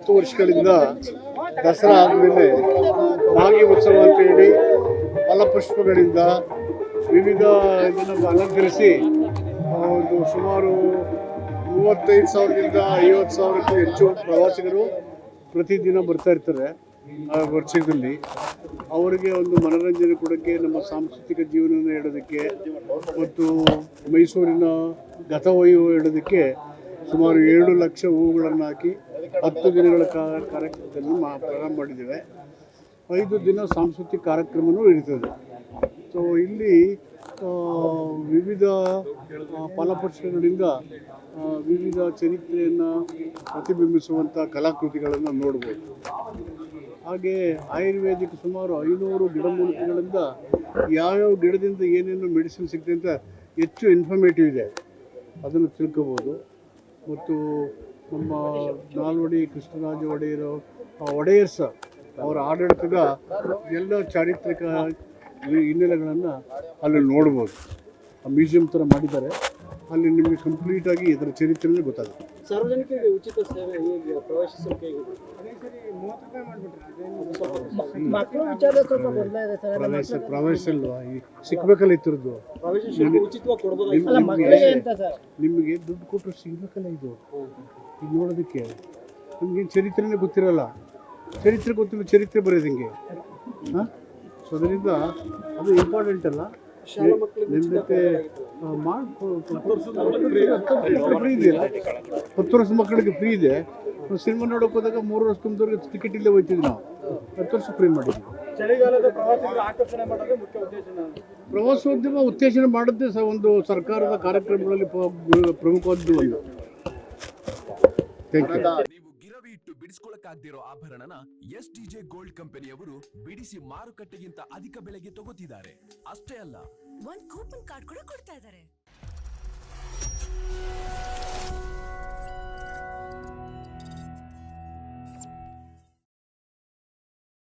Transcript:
10 ವರ್ಷಗಳಿಂದ ದಸರಾ ಆದಮೇಲೆ ಮಾಗಿ ಉತ್ಸವ ಅಂತ ಹೇಳಿ ಫಲಪುಷ್ಪಗಳಿಂದ ವಿವಿಧ ಇದನ್ನು ಅಲಂಕರಿಸಿ ಒಂದು ಸುಮಾರು 35,000ದಿಂದ 50,000ಕ್ಕೂ ಹೆಚ್ಚು ಪ್ರವಾಸಿಗರು ಪ್ರತಿದಿನ ಬರ್ತಾ ಇರ್ತಾರೆ. ವರ್ಷದಲ್ಲಿ ಅವರಿಗೆ ಒಂದು ಮನೋರಂಜನೆ ಕೊಡೋಕ್ಕೆ, ನಮ್ಮ ಸಾಂಸ್ಕೃತಿಕ ಜೀವನವನ್ನು ಹೇಳೋದಕ್ಕೆ ಮತ್ತು ಮೈಸೂರಿನ ಗತವೈಭವ ಹೇಳೋದಕ್ಕೆ ಸುಮಾರು 7 ಲಕ್ಷ ಹೂವುಗಳನ್ನು ಹಾಕಿ 10 ದಿನಗಳ ಕಾರ್ಯಕ್ರಮವನ್ನು ಪ್ರಾರಂಭ ಮಾಡಿದ್ದೇವೆ. 5 ದಿನ ಸಾಂಸ್ಕೃತಿಕ ಕಾರ್ಯಕ್ರಮವೂ ಇರ್ತದೆ. ಸೊ ಇಲ್ಲಿ ವಿವಿಧ ಫಲಪುಷ್ಪಗಳಿಂದ ವಿವಿಧ ಚರಿತ್ರೆಯನ್ನು ಪ್ರತಿಬಿಂಬಿಸುವಂಥ ಕಲಾಕೃತಿಗಳನ್ನು ನೋಡ್ಬೋದು. ಹಾಗೆ ಆಯುರ್ವೇದಿಕ್ ಸುಮಾರು 500 ಗಿಡಮೂಲಿಕೆಗಳಿಂದ ಯಾವ್ಯಾವ ಗಿಡದಿಂದ ಏನೇನು ಮೆಡಿಸಿನ್ ಸಿಗ್ತದೆ ಅಂತ ಹೆಚ್ಚು ಇನ್ಫಾರ್ಮೇಟಿವ್ ಇದೆ, ಅದನ್ನು ತಿಳ್ಕೊಬೋದು. ಮತ್ತು ನಮ್ಮ ನಾಲ್ವಡಿ ಕೃಷ್ಣರಾಜ ಒಡೆಯರ್ಸ ಅವರ ಆಡಳಿತದ ಎಲ್ಲ ಚಾರಿತ್ರಿಕ ಹಿನ್ನೆಲೆಗಳನ್ನು ಅಲ್ಲಿ ನೋಡ್ಬೋದು. ಮ್ಯೂಸಿಯಂ ಥರ ಮಾಡಿದ್ದಾರೆ, ಅಲ್ಲಿ ನಿಮಗೆ ಕಂಪ್ಲೀಟಾಗಿ ಇದರ ಚರಿತ್ರೆಯಲ್ಲಿ ಗೊತ್ತಾಗುತ್ತೆ. ಸಾರ್ವಜನಿಕರಿಗೆ ಉಚಿತ ಸೇವೆ ಹೇಗೆ ಪ್ರವೇಶ ಶುಲ್ಕ ಪ್ರವೇಶ ಅಲ್ವಾ ಸಿಗ್ಬೇಕಲ್ಲ ಇತ್ತರದ್ದು, ನಿಮಗೆ ದುಡ್ಡು ಕೊಟ್ಟರು ಸಿಗ್ಬೇಕಲ್ಲ. ಇದು ನೋಡೋದಕ್ಕೆ ನಿಮ್ಗೆ ಚರಿತ್ರೆನೇ ಗೊತ್ತಿರಲ್ಲ, ಚರಿತ್ರೆ ಗೊತ್ತಿಲ್ಲ, ಚರಿತ್ರೆ ಬರೋದು ಹಿಂಗೆ. ಸೊ ಅದರಿಂದ ಅದು ಇಂಪಾರ್ಟೆಂಟ್ ಅಲ್ಲ. ನಿಮ್ಮಕ್ಕೆ 10 ವರ್ಷ ಮಕ್ಕಳಿಗೆ ಫ್ರೀ ಇದೆ. ಸಿನಿಮಾ ನೋಡೋಕೆ ಹೋದಾಗ 3 ವರ್ಷ ತುಂಬಿದವ್ರಿಗೆ ಟಿಕೆಟ್ ಇಲ್ಲೇ ಹೋಗ್ತಿದ್ವಿ ನಾವು. 10 ವರ್ಷ ಫ್ರೀ ಮಾಡಿದ್ವಿ. ಚಳಿಗಾಲದ ಪ್ರವಾಸಿಗರ ಆಕರ್ಷಣೆ ಮಾಡೋದೇ ಮುಖ್ಯ ಉದ್ದೇಶ. ಪ್ರವಾಸೋದ್ಯಮ ಉತ್ತೇಜನ ಮಾಡೋದೇ ಒಂದು ಸರ್ಕಾರದ ಕಾರ್ಯಕ್ರಮಗಳಲ್ಲಿ ಪ್ರಮುಖವಾದ್ದು ಒಂದು. Thank you. ಬಿಡಿಸ್ಕೊಳ್ಳಕ್ಕಾಗದಿರೋ ಆಭರಣನ STJ ಗೋಲ್ಡ್ ಕಂಪನಿಯವರು ಬಿಡಿಸಿ ಮಾರುಕಟ್ಟೆಗಿಂತ ಅಧಿಕ ಬೆಲೆಗೆ ತಗೋತಿದ್ದಾರೆ. ಅಷ್ಟೇ ಅಲ್ಲ, ಒಂದು ಕೂಪನ್ ಕಾರ್ಡ್ ಕೂಡ ಕೊಡ್ತಾ ಇದ್ದಾರೆ.